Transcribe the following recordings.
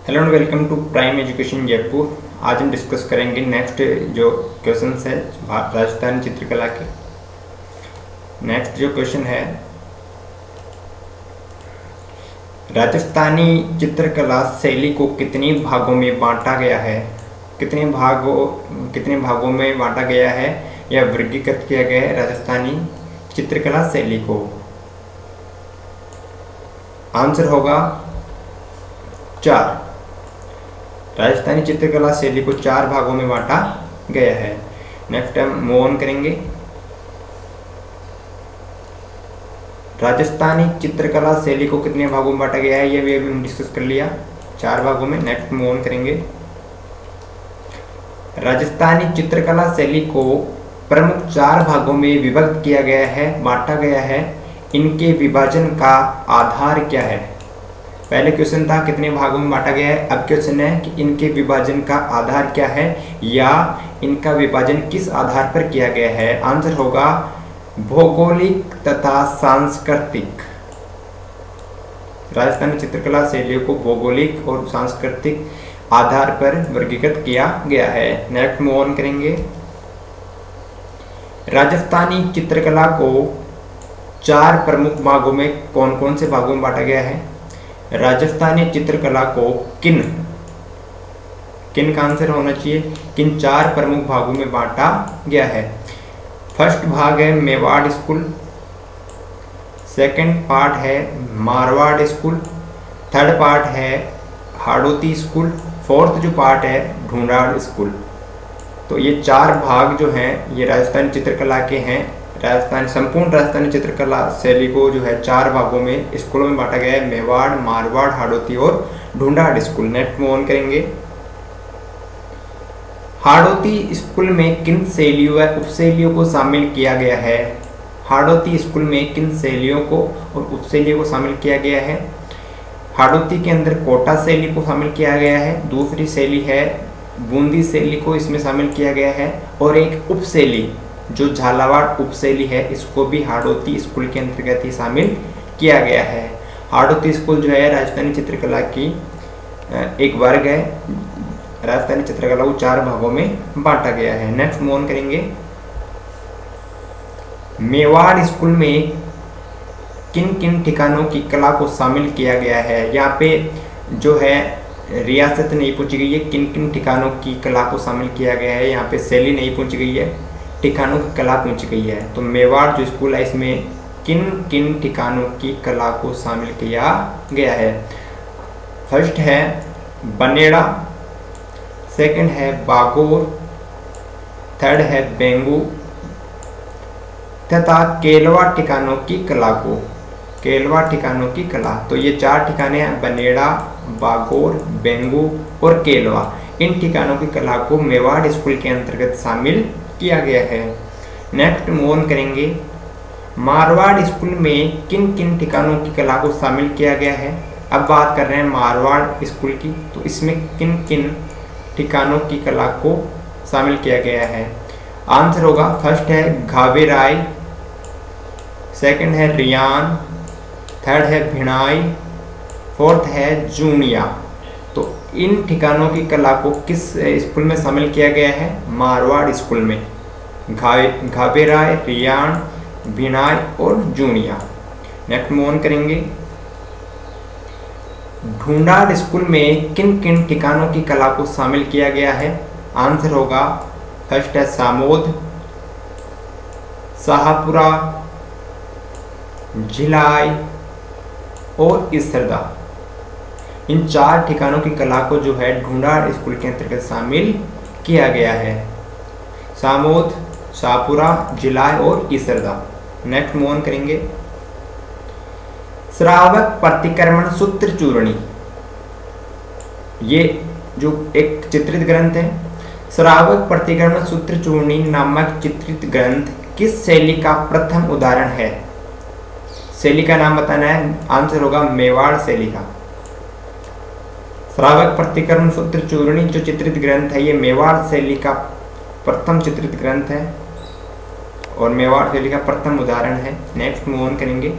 Hello and welcome to Prime Education Jaipur. आज हम discuss करेंगे नेक्स्ट जो क्वेश्चंस है राजस्थानी चित्रकला के। नेक्स्ट जो क्वेश्चन है, राजस्थानी चित्रकला शैली को कितने भागों में बांटा गया है? कितने भागों में बांटा गया है या वर्गीकृत किया गया है राजस्थानी चित्रकला शैली को? आंसर होगा 4। राजस्थानी चित्रकला शैली को 4 भागों में बांटा गया है। नेक्स्ट हम मूव ऑन करेंगे। राजस्थानी चित्रकला शैली को कितने भागों में बांटा गया है ये भी अभी हम डिस्कस कर लिया, 4 भागों में। नेक्स्ट मूव ऑन करेंगे। राजस्थानी चित्रकला शैली को प्रमुख 4 भागों में विभक्त किया गया है, बांटा गया है। इनके विभाजन का आधार क्या है? पहले क्वेश्चन था कितने भागों में बांटा गया है, अब क्वेश्चन है कि इनके विभाजन का आधार क्या है या इनका विभाजन किस आधार पर किया गया है। आंसर होगा भौगोलिक तथा सांस्कृतिक। राजस्थानी चित्रकला शैलियों को भौगोलिक और सांस्कृतिक आधार पर वर्गीकृत किया गया है। नेक्स्ट मूव ऑन करेंगे। राजस्थानी चित्रकला को 4 प्रमुख भागों में कौन कौन से भागों में बांटा गया है? राजस्थानी चित्रकला को किन का आंसर होना चाहिए, किन 4 प्रमुख भागों में बांटा गया है? फर्स्ट भाग है मेवाड़ स्कूल, सेकंड पार्ट है मारवाड़ स्कूल, थर्ड पार्ट है हाड़ौती स्कूल, फोर्थ जो पार्ट है ढूंढाड़ स्कूल। तो ये 4 भाग जो हैं ये राजस्थानी चित्रकला के हैं। संपूर्ण राजस्थानी चित्रकला शैली को जो है 4 भागों में स्कूलों में बांटा गया है, मेवाड़, मारवाड़, हाड़ौती और Dhundhar school. Next move on करेंगे। हाड़ौती स्कूल में किन शैलियों व उपशैलियों को शामिल किया गया है? हाड़ौती स्कूल में किन शैलियों को और उपशैलियों को शामिल किया गया है? हाड़ौती के अंदर कोटा शैली को शामिल किया गया है, दूसरी शैली है बूंदी शैली को इसमें शामिल किया गया है, और एक उपशैली जो झालावाड़ उपशैली है इसको भी हाड़ौती स्कूल के अंतर्गत ही शामिल किया गया है। हाड़ौती स्कूल जो है राजस्थानी चित्रकला की एक वर्ग है। राजस्थानी चित्रकला को 4 भागों में बांटा गया है। नेक्स्ट मूव ऑन करेंगे। मेवाड़ स्कूल में किन किन ठिकानों की कला को शामिल किया गया है? यहाँ पे जो है रियासत नहीं पूछी गई है, किन किन ठिकानों की कला को शामिल किया गया है। यहाँ पे शैली नहीं पूछी गई है, ठिकानों की कला पूछी गई है। तो मेवाड़ जो स्कूल है इसमें किन किन ठिकानों की कला को शामिल किया गया है? फर्स्ट है बनेड़ा, सेकंड है बागोर, थर्ड है बेंगू तथा केलवा ठिकानों की कला को। केलवा ठिकानों की कला, तो ये 4 ठिकाने हैं, बनेड़ा, बागोर, बेंगू और केलवा। इन ठिकानों की कला को मेवाड़ स्कूल के अंतर्गत शामिल किया गया है। नेक्स्ट मूव ऑन करेंगे। मारवाड़ स्कूल में किन किन ठिकानों की कला को शामिल किया गया है? अब बात कर रहे हैं मारवाड़ स्कूल की, तो इसमें किन किन ठिकानों की कला को शामिल किया गया है? आंसर होगा फर्स्ट है घावेराय, सेकंड है रियान, थर्ड है भिणाई, फोर्थ है जूनिया। तो इन ठिकानों की कला को किस स्कूल में शामिल किया गया है? मारवाड़ स्कूल में। घावेराय, रियान, भिणाई और जूनिया। नेक्स्ट मूव ऑन करेंगे। ढूंढाड़ स्कूल में किन किन ठिकानों की कला को शामिल किया गया है? आंसर होगा फर्स्ट है सामोद, शाहपुरा, झिलाई और इसरदा। इन 4 ठिकानों की कला को जो है ढूंढाड़ स्कूल के अंतर्गत शामिल किया गया है, सामोद, शाहपुरा, झिलाई और इसरदा। नेक्स्ट मूव ऑन करेंगे। श्रावक प्रतिक्रमण सूत्र चूर्णी, ये जो एक चित्रित ग्रंथ है, श्रावक प्रतिक्रमण सूत्र चूर्णी नामक चित्रित ग्रंथ किस शैली का प्रथम उदाहरण है? शैली का नाम बताना है। आंसर होगा मेवाड़ शैली का। श्रावक प्रतिक्रमण सूत्र चूर्णी जो चित्रित ग्रंथ है ये मेवाड़ शैली का प्रथम चित्रित ग्रंथ है और मेवाड़ शैली का प्रथम उदाहरण है। नेक्स्ट मूव ऑन करेंगे।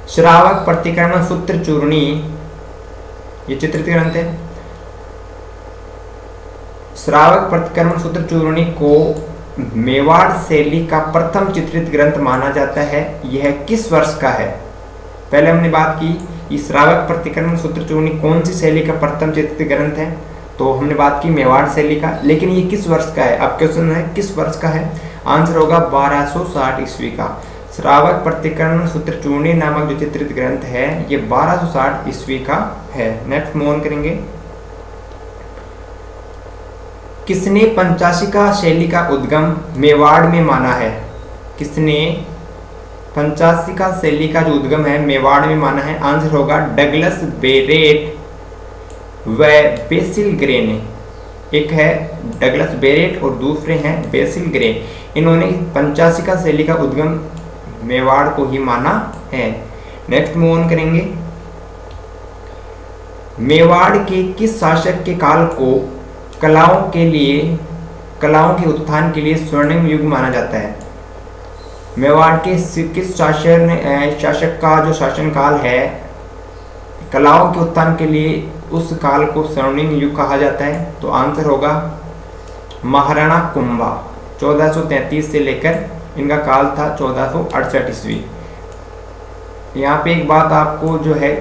श्रावक प्रतिक्रमण सूत्र चूर्णी ये चित्रित ग्रंथ है। श्रावक प्रतिक्रमण सूत्र चूर्णी को मेवाड़ शैली का प्रथम चित्रित ग्रंथ माना जाता है। यह किस वर्ष का है? पहले हमने बात की कि श्रावक प्रतिक्रमण सूत्र चूर्णी कौन सी शैली का प्रथम चित्रित ग्रंथ है, तो हमने बात की मेवाड़ शैली का, लेकिन ये किस वर्ष का है? अब क्वेश्चन है किस वर्ष का है, आंसर होगा 1260 ईस्वी का। श्रावक प्रतिक्रमण सूत्र चूर्णी नामक जो चित्रित ग्रंथ है ये 1260 ईस्वी का है। नेक्स्ट मूव ऑन करेंगे। किसने पंचाशिका शैली का उद्गम मेवाड़ में माना है? किसने पंचाशिका शैली का जो उद्गम है मेवाड़ में माना है? आंसर होगा डगलस बेरेट व बेसिल ग्रे ने। एक है डगलस बेरेट और दूसरे हैं बेसिल ग्रे। इन्होंने पंचाशिका शैली का उद्गम मेवाड़ को ही माना है। नेक्स्ट मूव ऑन करेंगे। मेवाड़ के किस शासक के काल को कलाओं के उत्थान के लिए स्वर्णिम युग माना जाता है? मेवाड़ के किस शासक का जो शासन काल है कलाओं के उत्थान के लिए, उस काल को स्वर्णिम युग कहा जाता है? तो आंसर होगा महाराणा कुंभा। 1433 से लेकर इनका काल था 1468 ईस्वी। यहाँ पे एक बात आपको जो है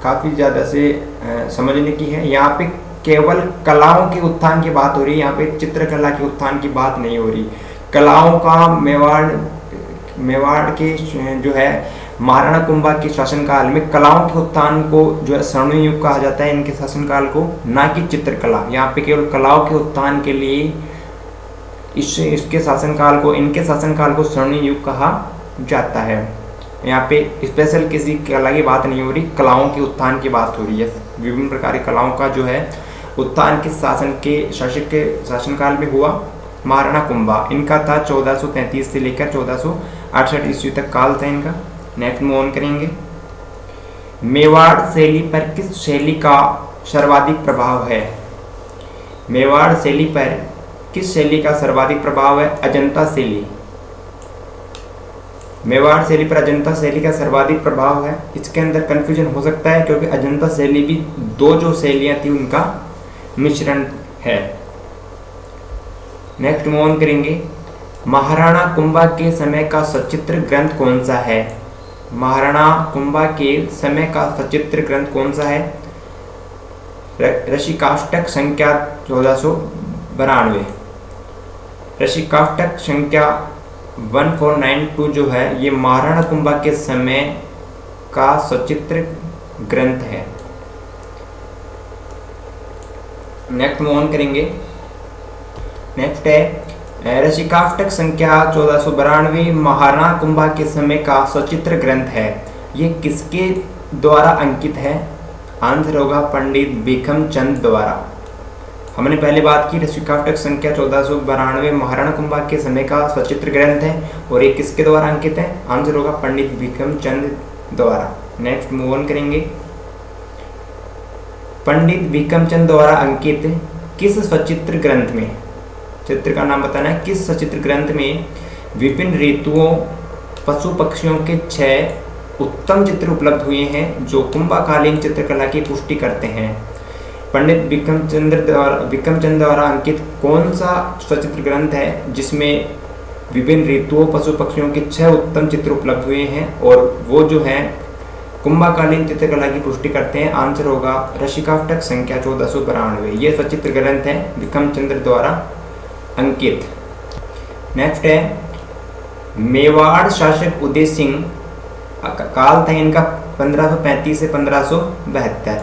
काफ़ी ज़्यादा से समझने की है। यहाँ पे केवल कलाओं के उत्थान की बात हो रही है, यहाँ पे चित्रकला के उत्थान की बात नहीं हो रही। कलाओं का मेवाड़ के जो है महाराणा कुंभा के शासनकाल में कलाओं के उत्थान को जो है स्वर्णिम युग कहा जाता है इनके शासनकाल को, ना कि चित्रकला। यहाँ पे केवल कलाओं के उत्थान के लिए इनके शासनकाल को स्वर्णिम युग कहा जाता है। यहाँ पे स्पेशल किसी कला की बात नहीं हो रही, कलाओं के उत्थान की बात हो रही है। विभिन्न प्रकार की कलाओं का जो है उत्थान किस शासक के शासनकाल में हुआ? महाराणा कुंभा। इनका था 1433 से लेकर 1468 ईस्वी तक काल था इनका। नेक्स्ट मूव ऑन करेंगे। मेवाड़ शैली पर किस शैली का सर्वाधिक प्रभाव है? मेवाड़ शैली पर किस शैली का सर्वाधिक प्रभाव है? अजंता शैली। मेवाड़ शैली पर अजंता शैली का सर्वाधिक प्रभाव है। इसके अंदर कंफ्यूजन हो सकता है क्योंकि अजंता शैली भी दो जो शैलियां थी उनका मिश्रण है। नेक्स्ट मूव ऑन करेंगे। महाराणा कुंभा के समय का सचित्र ग्रंथ कौन सा है? महाराणा कुंभा के समय का सचित्र ग्रंथ कौन सा है? ऋषिकाष्टक संख्या 1492। ऋषिकाष्टक संख्या 1492 जो है ये महाराणा कुंभा के समय का सचित्र ग्रंथ है। नेक्स्ट मूव ऑन करेंगे। नेक्स्ट है ऋषिकाष्टक संख्या 1492 महाराणा कुंभा के समय का सचित्र ग्रंथ है। ये किसके द्वारा अंकित है? आंसर होगा पंडित भीखम चंद द्वारा। हमने पहले बात की ऋषिकाष्टक संख्या 1492 महाराणा कुंभा के समय का सचित्र ग्रंथ है और ये किसके द्वारा अंकित है? आंसर होगा पंडित भीखम चंद द्वारा। नेक्स्ट मूव ऑन करेंगे। पंडित भीखम चंद द्वारा अंकित किस सचित्र ग्रंथ में, चित्र का नाम बताना है, किस सचित्र ग्रंथ में विभिन्न ऋतुओं पशु पक्षियों के 6 उत्तम चित्र उपलब्ध हुए हैं जो कुंभाकालीन चित्रकला की पुष्टि करते हैं? पंडित भीखमचंद द्वारा अंकित कौन सा सचित्र ग्रंथ है जिसमें विभिन्न ऋतुओं पशु पक्षियों के 6 उत्तम चित्र उपलब्ध हुए हैं और वो जो है कुंभाकालीन चित्रकला की पुष्टि करते हैं? आंसर होगा ऋषिकाष्टक संख्या 1492। ये सचित्र ग्रंथ है भीखमचंद द्वारा अंकित। नेक्स्ट है मेवाड़ शासक उदय सिंह, काल था इनका 1535 से 1572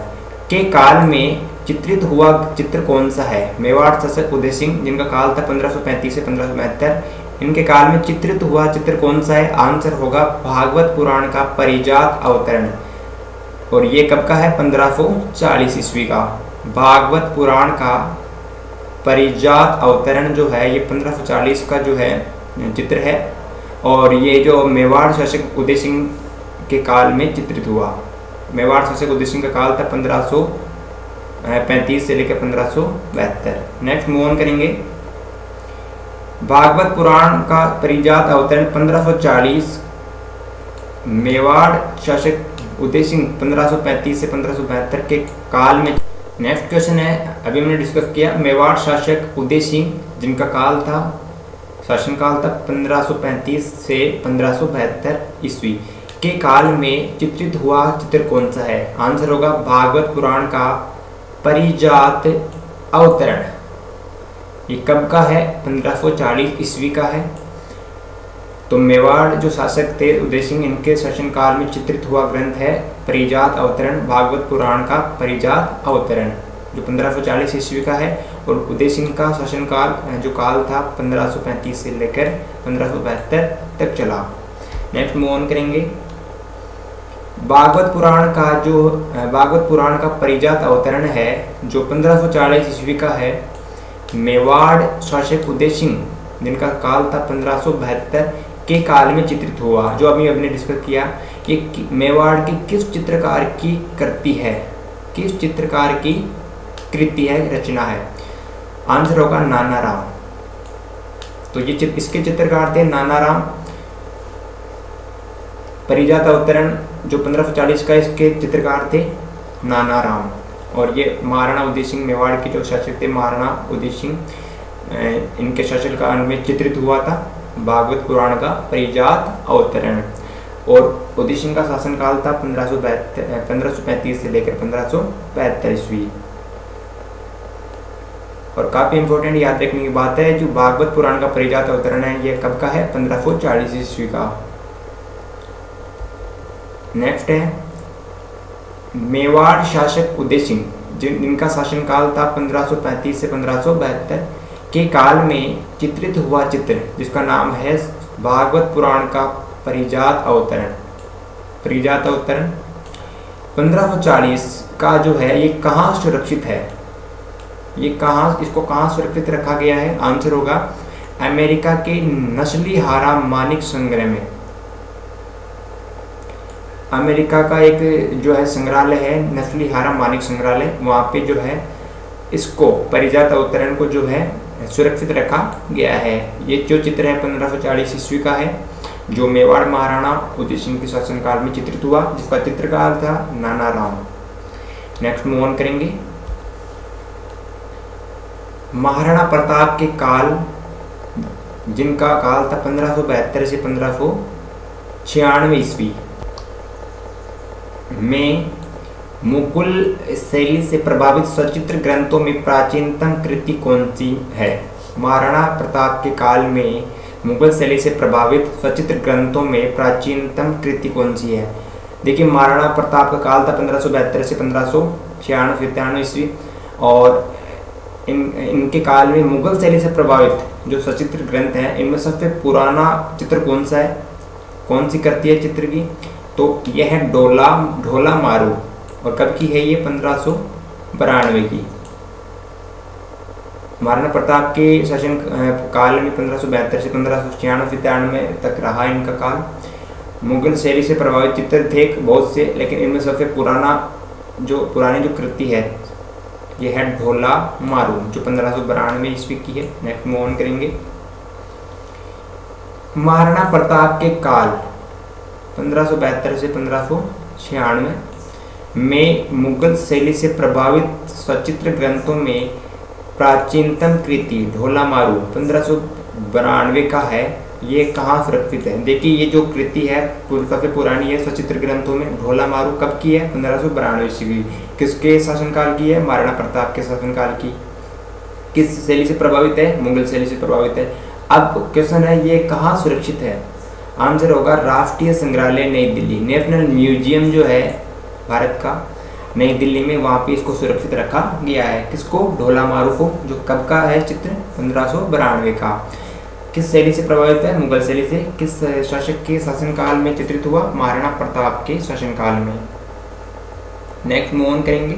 के काल में चित्रित हुआ चित्र कौन सा है? मेवाड़ शासक उदय सिंह जिनका काल था 1535 से 1572, इनके काल में चित्रित हुआ चित्र कौन सा है? आंसर होगा भागवत पुराण का परिजात अवतरण। और ये कब का है? 1540 ईस्वी का। भागवत पुराण का परिजात अवतरण जो है ये 1540 का जो है चित्र है और ये जो मेवाड़ शासक उदय सिंह के काल में चित्रित हुआ। मेवाड़ शासक उदय सिंह का काल था 1535 से लेकर 1572। नेक्स्ट मूव ऑन करेंगे। भागवत पुराण का परिजात अवतरण 1540 मेवाड़ शासक उदय सिंह 1535 से 1572 के काल में। नेक्स्ट क्वेश्चन है, अभी हमने डिस्कस किया मेवाड़ शासक उदय सिंह जिनका काल था, शासनकाल था 1535 से 1572 ईस्वी के काल में चित्रित हुआ चित्र कौन सा है? आंसर होगा भागवत पुराण का परिजात अवतरण। ये कब का है? 1540 ईस्वी का है। तो मेवाड़ जो शासक थे उदय सिंह, इनके शासनकाल में चित्रित हुआ ग्रंथ है परिजात अवतरण, भागवत पुराण का परिजात अवतरण, जो 1540 ईस्वी का है। और उदय सिंह का शासनकाल जो काल था 1535 से लेकर 1572 तक चला। नेक्स्ट मूव ऑन करेंगे। भागवत पुराण का परिजात अवतरण है जो 1540 ईस्वी का है। मेवाड़ शासक उदय सिंह जिनका काल था 1572 के काल में चित्रित हुआ, जो अभी हमने डिस्कस किया। ये मेवाड़ की किस चित्रकार की कृति है? किस चित्रकार की कृति है, रचना है? आंसर होगा नाना राम। तो ये इसके चित्रकार थे नाना राम। परिजात अवतरण जो 1540 का, इसके चित्रकार थे नाना राम। और ये महाराणा उदय सिंह, मेवाड़ के जो शासक थे महाराणा उदय सिंह, इनके शासनकाल में चित्रित हुआ था भागवत पुराण का परिजात अवतरण। और उदय सिंह का शासनकाल था 1535 से लेकर 1572 ईस्वी। और काफी इंपॉर्टेंट याद रखने की बात है, जो भागवत पुराण का परिजात अवतरण है ये कब का है? 1540 ईस्वी का। नेक्स्ट है मेवाड़ शासक उदय सिंह जिनका शासनकाल था 1535 से 1572 के काल में चित्रित हुआ चित्र, जिसका नाम है भागवत पुराण का परिजात अवतरण। परिजात अवतरण 1540 का जो है ये कहाँ सुरक्षित है? इसको कहाँ सुरक्षित रखा गया है? आंसर होगा अमेरिका के नस्ली हारा मानिक संग्रह में। अमेरिका का एक जो है संग्रहालय है नस्ली हारा मानिक संग्रहालय, वहाँ पे जो है इसको परिजात अवतरण को जो है सुरक्षित रखा गया है। ये जो चित्र है 1540 ईस्वी का है, जो मेवाड़ महाराणा उदय सिंह के शासनकाल में चित्रित हुआ, जिसका चित्रकार था नाना राम। नेक्स्ट मूव ऑन करेंगे। महाराणा प्रताप के काल, जिनका काल था 1572 से 1596 ईस्वी में मुगल शैली से प्रभावित सचित्र ग्रंथों में प्राचीनतम कृति कौन सी है? महाराणा प्रताप के काल में मुगल शैली से प्रभावित सचित्र ग्रंथों में प्राचीनतम कृति कौन सी है? देखिए, महाराणा प्रताप का काल था 1572 से 1596 ईस्वी। और इनके काल में मुगल शैली से प्रभावित जो सचित्र ग्रंथ हैं, इनमें सबसे पुराना चित्र कौन सा है? कौन सी कृति है चित्र की? तो यह है ढोला मारू। और कब की है ये? 1592 की। महाराणा प्रताप के शासन काल में 1572 से 1596 तक रहा इनका काल। मुगल शैली से प्रभावित चित्र थे बहुत से, लेकिन इनमें सबसे पुरानी जो कृति है ये है ढोला मारू, जो 1592 ईस्वी की है। नेक्स्ट मूव ऑन करेंगे। महाराणा प्रताप के काल 1572 से 1596 में मुगल शैली से प्रभावित सचित्र ग्रंथों में प्राचीनतम कृति ढोला मारू 1592 का है। ये कहाँ सुरक्षित है? देखिए, ये जो कृति है सबसे पुरानी है सचित्र ग्रंथों में। ढोला मारू कब की है? 1592 ईस्वी। किसके शासनकाल की है? महाराणा प्रताप के शासनकाल की। किस शैली से प्रभावित है? मुगल शैली से प्रभावित है। अब क्वेश्चन है ये कहाँ सुरक्षित है? आंसर होगा राष्ट्रीय संग्रहालय नई दिल्ली, नेशनल म्यूजियम जो है भारत का नई दिल्ली में, वहाँ पे इसको सुरक्षित रखा गया है। किसको? ढोला मारू को, जो कब का है चित्र? 1592 का। किस शैली से प्रभावित है? मुगल शैली से। किस शासक के शासनकाल में चित्रित हुआ? महाराणा प्रताप के शासनकाल में। नेक्स्ट मूव ऑन करेंगे।